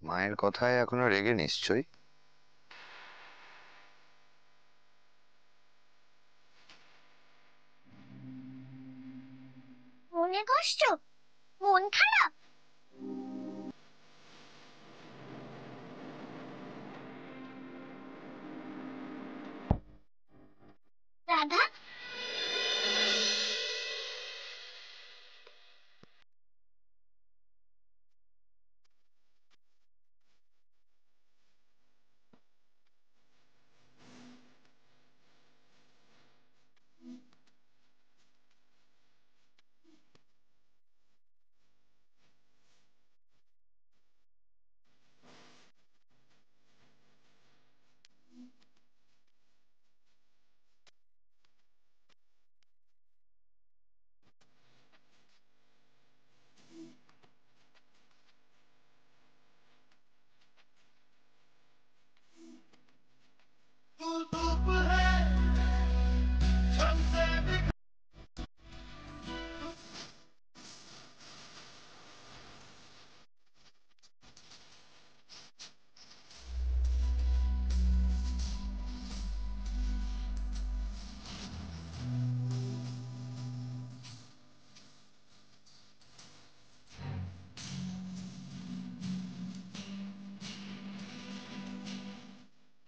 মায়ের কথায় এখনো রেগে নিশ্চয়ই। মনে কষ্ট, মন খারাপ। রাধা,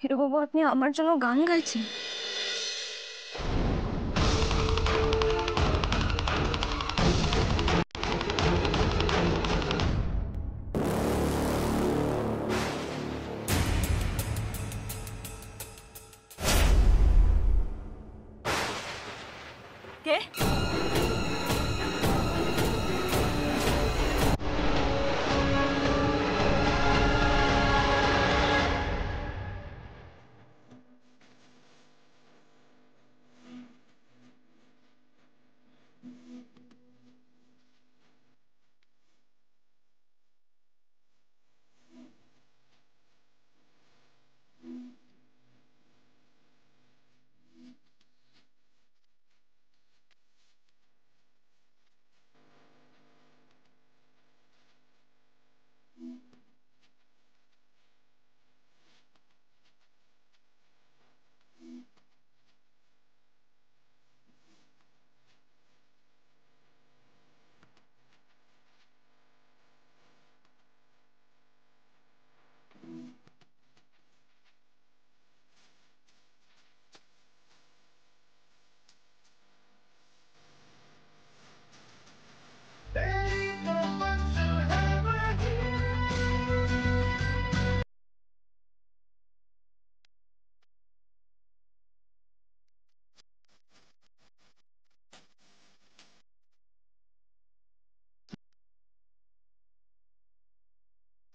হিরো বাবু, আপনি আমার জন্য গান গাইছেন? কে?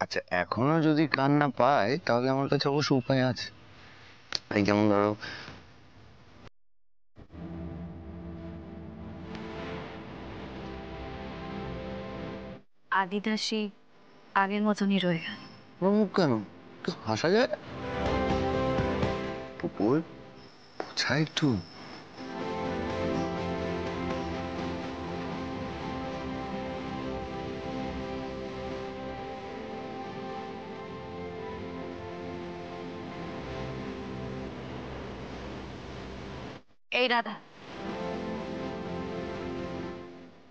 আচ্ছা, এখনো যদি গান না পাই তাহলে আমার কাছে অবশ্য উপায় আছে। এই যেমন ধরো, আদিদাসী আগের মতনই রয়ে গেল। মুখ কেন, একটু হাসা যায়। পুকুর বোঝা একটু। এই রাধা,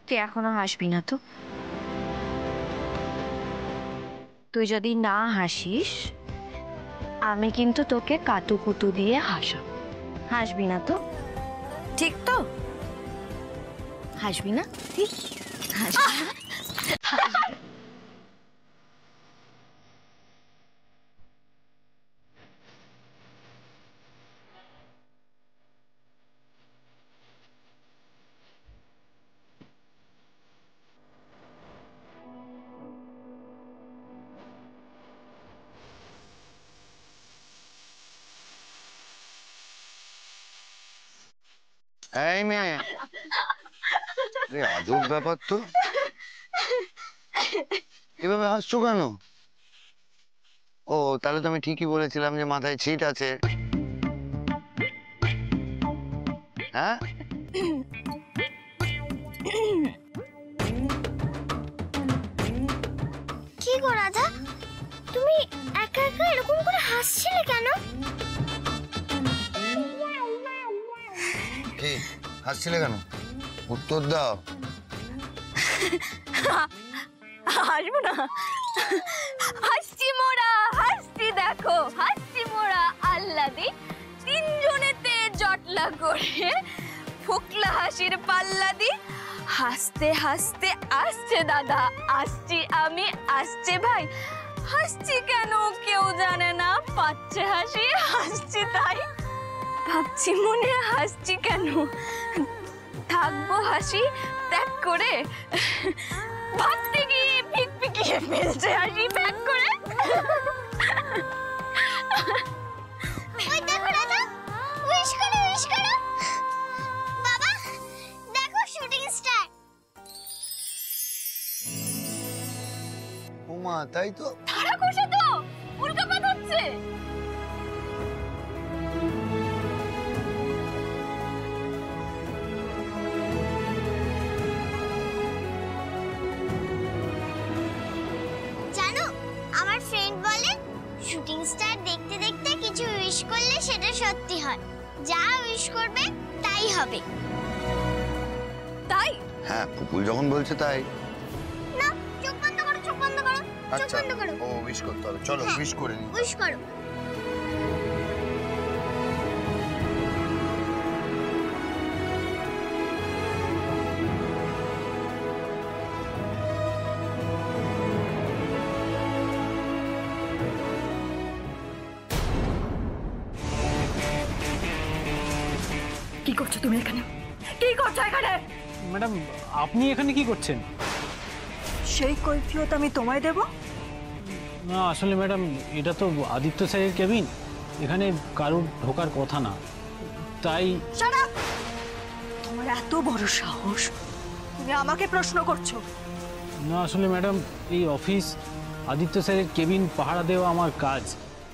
তুই এখনো হাসবি না তো? তুই যদি না হাসিস, আমি কিন্তু তোকে কাতুকুতু দিয়ে হাসাবো। হাসবি না তো? ঠিক তো? হাসবি না? ঠিক? হাসবি না? এই মেয়ে, আজব ব্যাপার তো, এভাবে হাসছো কেন? ও, তাহলে তো আমি ঠিকই বলেছিলাম যে মাথায় ছিট আছে। হ্যাঁ, কি গো রাধা, তুমি মনিকা এরকম করে হাসছিলে কেন? কি হাসছিলে কেন? উত্তর দাও। হাসবো না? হাসছি মোরা, হাসছি দেখো, হাসছি মোরা আল্লাদি তিনজনেতে জটলা করে ফুকলা হাসির পাল্লা দি হাসতে হাসতে আসছে দাদা, আসছি আমি, আসছে ভাই। হাসছি কেন কেউ জানে না, পাচ্ছে হাসি, হাসছি তাই। ভাবছি মনে হাসছি কেন, থাকবো হাসি ত্যাগ করে। ভাবতে গিয়ে পিকপিকিয়ে ফেলছে হাসি ব্যাক করে। ওই দেখো দাদা, উইশ করো, উইশ করো। বাবা দেখো শুটিং স্টার। ওমা তাই তো। তারা করছে তো, উল্কাপাত হচ্ছে। জানো আমার ফ্রেন্ড বলে শুটিং স্টার দেখতে দেখতে কিছু উইশ করলে সেটা সত্যি হয়, যা উইশ করবে তাই হবে। তাই হ্যাঁ পুপুল যখন বলছে তাই। না, চোখ বন্ধ করো, চোখ বন্ধ করো, চোখ আচ্ছা বন্ধ করো। ও উইশ করতে হবে, চলো হ্যাঁ। উইশ করে নি। উইশ করো। কি করছো তুমি এখানে? কি করছো এখানে? ম্যাডাম আপনি এখানে কি করছেন? সেই কৈফিয়ত আমি তোমায় দেব? না আসলে ম্যাডাম এটা তো আদিত্য স্যারের কেবিন, এখানে কারোর ঢোকার কথা না, তাই। Shut up! তোমার এত বড় সাহস, তুমি আমাকে প্রশ্ন করছো? না আসলে ম্যাডাম এই অফিস আদিত্য স্যারের কেবিন পাহারা দেওয়া আমার কাজ,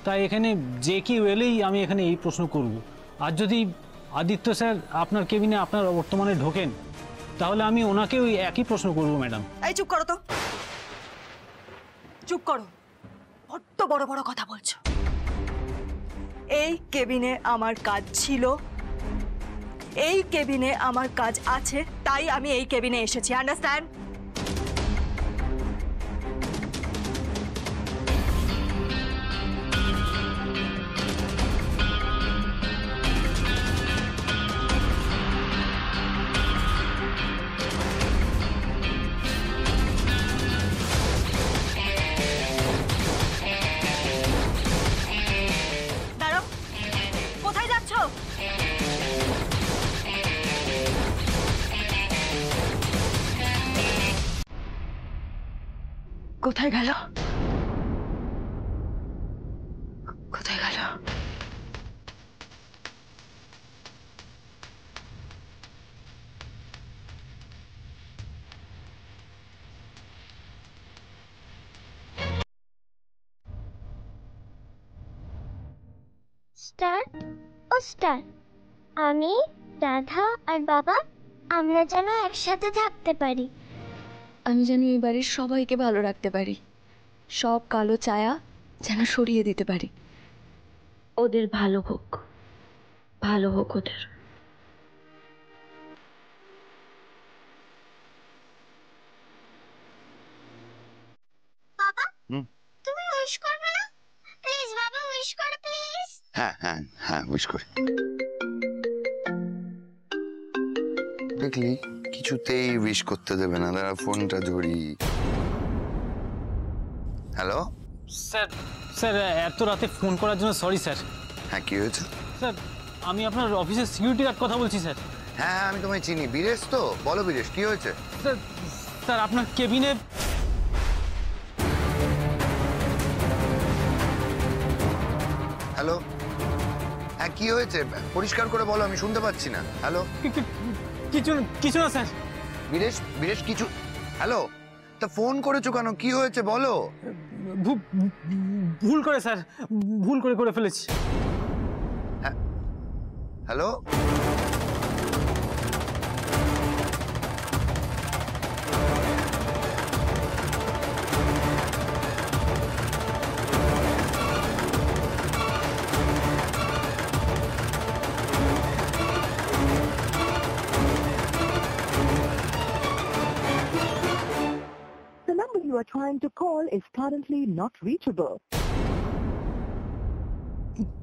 তাই এখানে যে কেউ এলেই আমি এখানে এই প্রশ্ন করব। আর যদি আদিত্য স্যার আপনার কেবিনে আপনার বর্তমানে ঢোকেন তাহলে আমি ওনাকেও ওই একই প্রশ্ন করব ম্যাডাম। এই চুপ করো তো, চুপ করো। বড্ড বড় বড় কথা বলছো। এই কেবিনে আমার কাজ ছিল, এই কেবিনে আমার কাজ আছে, তাই আমি এই কেবিনে এসেছি। আন্ডারস্ট্যান্ড? দাঁড়াও, কোথায় যাচ্ছ? কোথায় গেল? কোথায় গেল? স্টার ও স্টার, আমি রাধা আর বাবা আমরা যেন একসাথে থাকতে পারি। আমি যেন এই বাড়ির সবাইকে ভালো রাখতে পারি, সব কালো ছায়া যেন সরিয়ে দিতে পারি। ওদের ভালো হোক, ভালো হোক ওদের। বাবা হুম। তুমি উইশ করবে না? প্লিজ বাবা উইশ করো প্লিজ। হ্যাঁ হ্যাঁ হ্যাঁ উইশ করি। দেখলি কিছুতেই উইশ করতে দেবে না, দাঁড়া ফোনটা ধরি। হ্যালো স্যার স্যার এত রাতে ফোন করার জন্য সরি স্যার। হ্যাঁ কি হয়েছে? স্যার আমি আপনার অফিসের সিকিউরিটি গার্ড কথা বলছি স্যার। হ্যাঁ হ্যাঁ আমি তোমায় চিনি, বীরেশ তো? বলো বীরেশ কি হয়েছে? স্যার স্যার আপনার কেবিনে হ্যালো হ্যাঁ কি হয়েছে পরিষ্কার করে বলো, আমি শুনতে পাচ্ছি না। হ্যালো কিছু কিছু না স্যার। বীরেশ বীরেশ কিছু। হ্যালো তা ফোন করেছো কেন, কি হয়েছে বলো? ভুল করে স্যার, ভুল করে ফেলেছি। হ্যাঁ hello are trying to call is currently not reachable.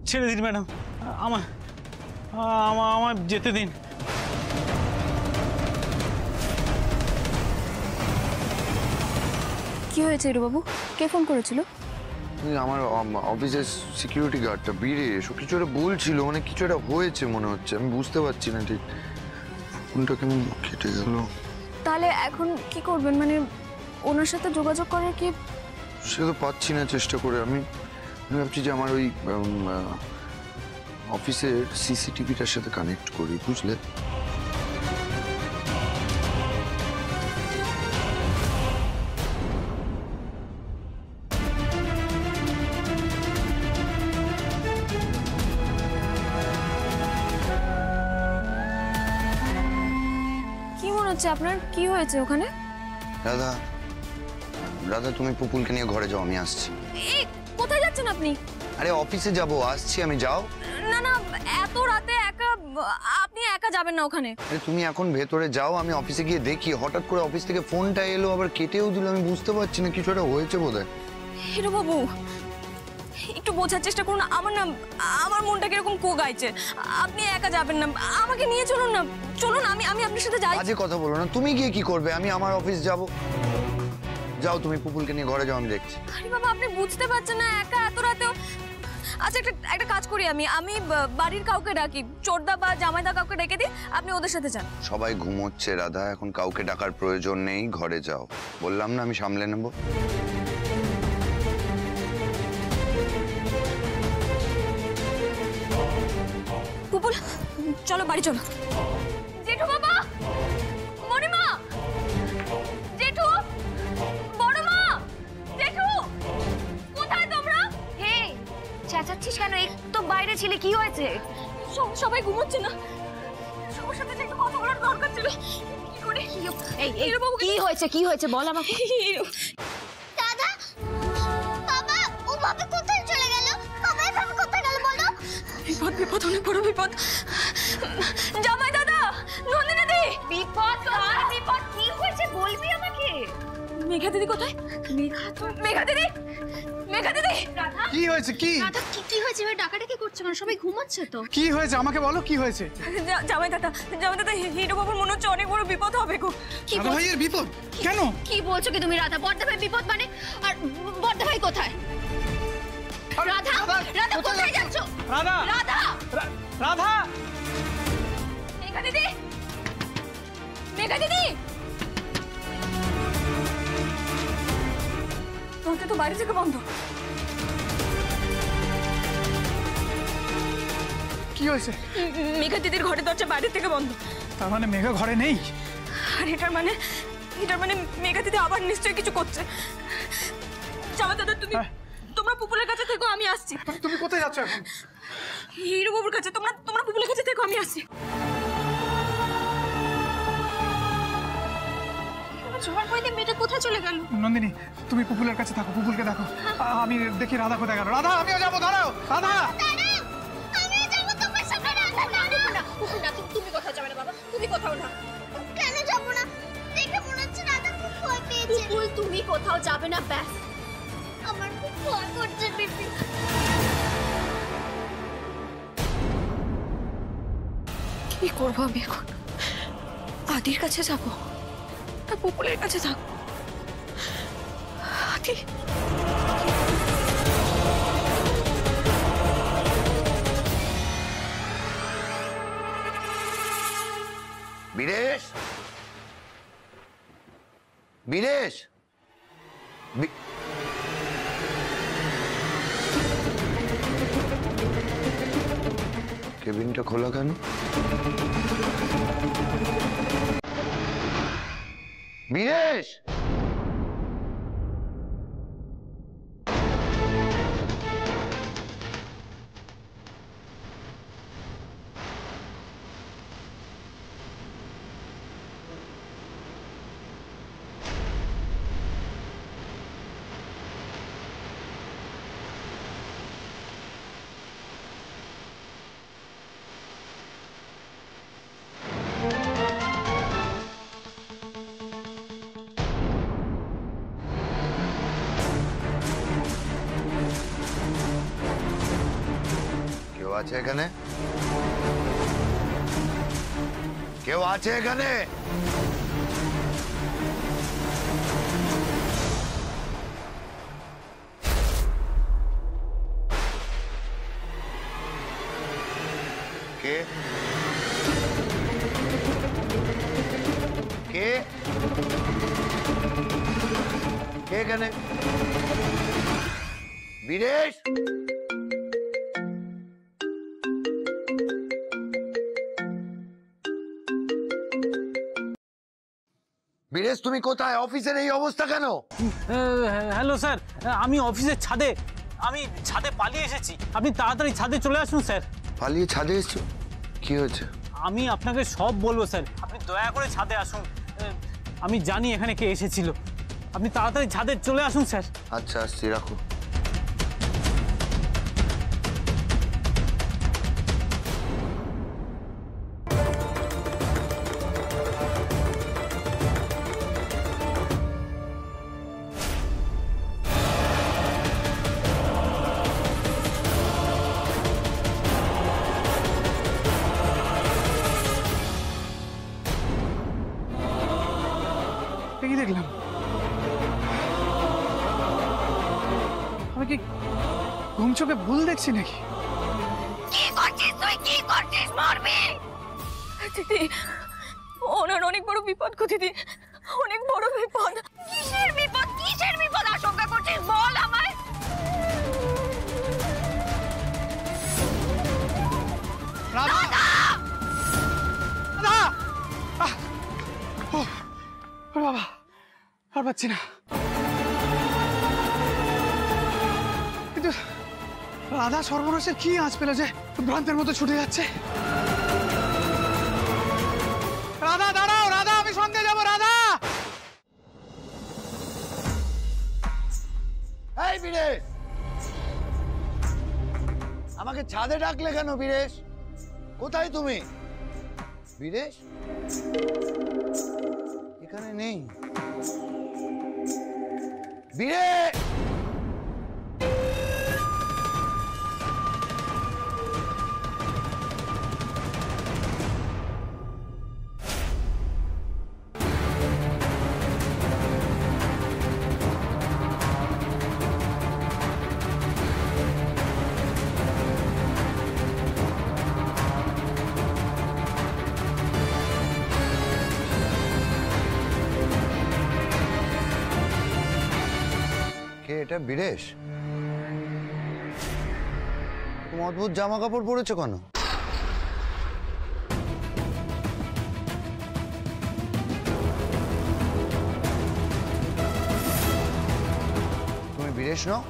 ছেড়ে দিন ম্যাডাম, আমার আমার যেতে দিন। কি হয়েছে হিরুবাবু? কে ফোন করেছিল? আমার অফিসের সিকিউরিটি গার্ডটা বীরে এসো কিছু একটা বলছিল, মানে কিছু একটা হয়েছে মনে হচ্ছে, আমি বুঝতে পারছি না ঠিক। ফোনটা কেমন কেটে গেল। তাহলে এখন কি করবেন? মানে ওনার সাথে যোগাযোগ করার কি? সে তো পাচ্ছি না চেষ্টা করে। আমি ভাবছি যে আমার ওই অফিসের সিসিটিভিটার সাথে কানেক্ট করি, বুঝলে? কি মনে হচ্ছে আপনার? কি হয়েছে ওখানে? রাধা, রাধা তুমি পুপুলকে নিয়ে ঘরে যাও, আমি আসছি। এই কোথায় যাচ্ছেন আপনি? আরে অফিসে যাব, আসছি আমি, যাও। না না, এত রাতে একা? আপনি একা যাবেন না ওখানে। আরে তুমি এখন ভেতরে যাও, আমি অফিসে গিয়ে দেখি। হঠাৎ করে অফিস থেকে ফোনটা এলো, আবার কেটেও দিল, আমি বুঝতে পারছি না, কিছু একটা হয়েছে বোধহয়। হিরুবাবু একটু বোঝার চেষ্টা করুন, আমার মনটা কিরকম কো গাইছে। আপনি একা যাবেন না, আমাকে নিয়ে চলুন না। চলুন, আমি আপনার সাথে যাই। আজে কথা বলো না, তুমি গিয়ে কি করবে? আমি আমার অফিস যাব। যাও তুমি পুপুলকে নিয়ে ঘরে যাও, আমি দেখছি। আরে বাবা, আপনি বুঝতে পারছেন না, একা এত রাতেও। আচ্ছা, একটা কাজ করি, আমি বাড়ির কাউকে ডাকি, চোরদা বা জামাইদা কাউকে ডেকে দিই, আপনি ওদের সাথে যান। সবাই ঘুমোচ্ছে রাধা, এখন কাউকে ডাকার প্রয়োজন নেই, ঘরে যাও। বললাম না আমি সামলে নেব। পুপুল চলো, বাড়ি চলো। জেঠু বাবা, মণিমা, জেঠু, বড় মা, জেঠু, কোথায় তোমরা? হে, চেঁচাচ্ছিস কেন? একটু বাইরে ছিলে, কি হয়েছে? সবাই ঘুমোচ্ছে না, সবার সাথে একটু কথা বলার দরকার ছিল। কি করে? এই কি হয়েছে? কি হয়েছে বল আমাকে। দাদা, বাবা, ও বাবা কোথায় চলে গেল? বাবা এভাবে কোথায় গেল বলো? বিপদ, অনেক বড় বিপদ। জামাই দাদা, নন্দিনী দি। বিপদ? কার বিপদ? কি হয়েছে বলবি আমাকে? মেঘা দিদি কোথায়? মেঘা দিদি, মেঘা দিদি। কি হয়েছে? কি কি হয়েছে? ডাকাডাকি করছে কেন? সবাই ঘুমাচ্ছে তো। কি হয়েছে আমাকে বলো, কি হয়েছে? জামাই দাদা, হিরো বাবুর মনে হচ্ছে অনেক বড় বিপদ হবে গো। কি রাধা ভাইয়ের বিপদ? কেন? কি বলছো কি তুমি? রাধা, বড়দা ভাই বিপদ মানে? আর বড়দা ভাই কোথায়? রাধা, রাধা কোথায় যাচ্ছ? রাধা, রাধা, রাধা, মেঘা দিদি, মেঘা দিদি। দরজা তো বাইরে থেকে বন্ধ। কি হয়েছে? মেঘা দিদির ঘরের দরজা বাইরে থেকে বন্ধ। তার মানে মেঘা ঘরে নেই? আর এটার মানে মেঘা দিদি আবার নিশ্চয়ই কিছু করছে। জামা দাদা, তোমরা পুপুলের কাছে থেকো, আমি আসছি। তুমি কোথায় যাচ্ছ এখন? হিরো বাবুর কাছে। তোমরা পুপুলের কাছে থেকো, আমি আসছি। মেয়েটা কোথায় চলে গেল? নন্দিনী, তুমি পুপুলের কাছে থাকো, পুপুলকে দেখো। আমি দেখি রাধা কোথায় গেল। রাধা, আমিও যাবো, দাঁড়াও। রাধা, আমি যাব তোমার সাথে। না, তুমি কোথাও যাবে না বাবা, তুমি কোথাও না। কেন যাব না? দেখে মনে হচ্ছে দাদা খুব ভয় পেয়েছে। পুপুল, তুমি কোথাও যাবে না, ব্যাস। আমার খুব ভয় করছে পিপি। কি করবো আমি এখন? আদির কাছে যাবো না পুপুলের কাছে থাকবো? আদি, বীরেশ, বীরেশ, কেবিনটা খোলা কেন? বীরেশ, আছে এখানে? কেউ আছে এখানে? কে? কে? কে এখানে? বীরেশ? বীরেশ, তুমি কোথায়? অফিসের এই অবস্থা কেন? হ্যালো স্যার, আমি অফিসের ছাদে পালিয়ে এসেছি। আপনি তাড়াতাড়ি ছাদে চলে আসুন স্যার। পালিয়ে ছাদে এসছো? কি হয়েছে? আমি আপনাকে সব বলবো স্যার, আপনি দয়া করে ছাদে আসুন। আমি জানি এখানে কে এসেছিল। আপনি তাড়াতাড়ি ছাদে চলে আসুন স্যার। আচ্ছা, আসছি, রাখো। কি দেখলাম? আমি কি ঘুম চোখে ভুল দেখছি নাকি? কি করছিস তুই? কি করছিস? মারবি? দিদি, ওনার অনেক বড় বিপদ গো দিদি, অনেক বড় বিপদ। কিসের বিপদ? কিসের বিপদ আশঙ্কা করছিস বল আমায়। রাধা! রাধা! ও বাবা, আর পাচ্ছি না। কিন্তু রাধা সর্বনাশের কি আঁচ পেল যে ভ্রান্তের মতো ছুটে যাচ্ছে? রাধা, দাঁড়াও! রাধা, আমি সঙ্গে যাবো। রাধা! এই বীরেশ, আমাকে ছাদে ডাকলে কেন? বীরেশ, কোথায় তুমি? বীরেশ এখানে নেই। বীরেশ! কে এটা? বীরেশ, তুমি অদ্ভুত জামা কাপড় পরেছো কেন? তুমি বীরেশ নও?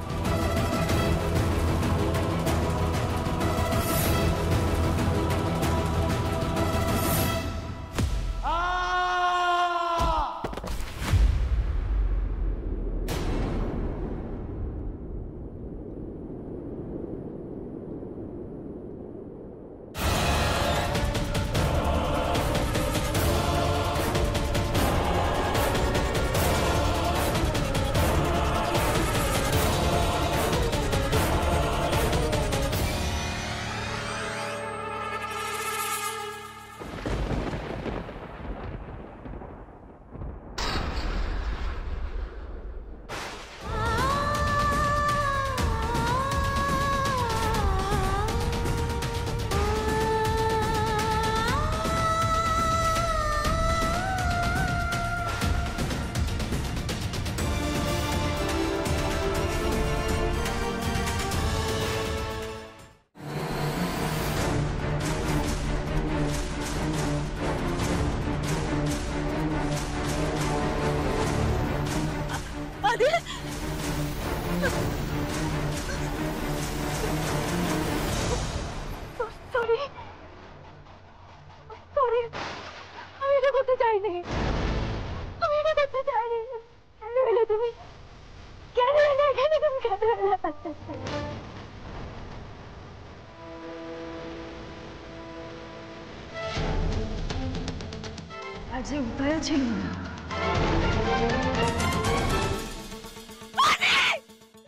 আর যে উপায় ছিল না।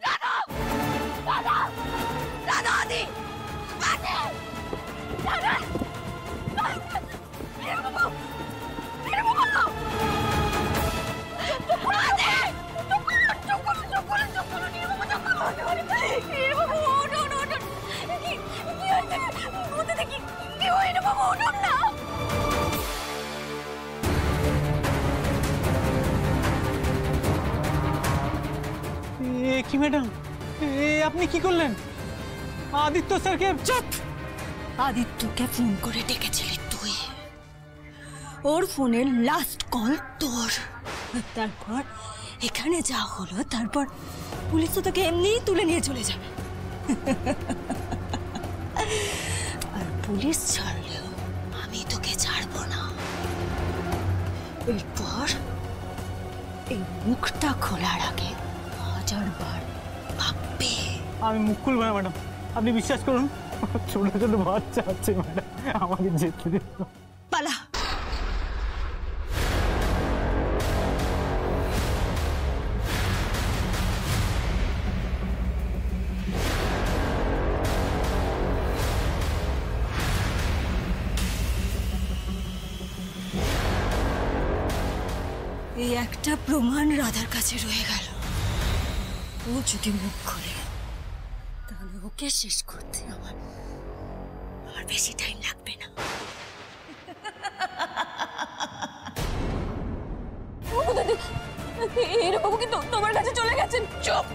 রাধা! রাধা! রাধা! আপনি কি করলেন? আদিত্য স্যারকে চুপ! আদিত্যকে ফোন করে ডেকেছিলি তুই, ওর ফোনের লাস্ট কল তোর। তারপর এখানে যা হলো, তারপর পুলিশ তো তোকে এমনিই তুলে নিয়ে চলে যাবে। আর পুলিশ ছাড়লেও আমি তোকে ছাড়বো না। এরপর এই মুখটা খোলার আগে 1000 বার ভাববে। আমি মুখ খুলবো না ম্যাডাম, আপনি বিশ্বাস করুন। ছোট ছোট বাচ্চা আছে ম্যাডাম, আমাকে যেতে দিন। পালা। এই একটা প্রমাণ রাধার কাছে রয়ে গেল। ও যদি মুখ খোলে তাহলে ওকে শেষ করতে আমার বেশি টাইম লাগবে না। এরকম কিন্তু তোমার কাছে চলে গেছেন। চুপ!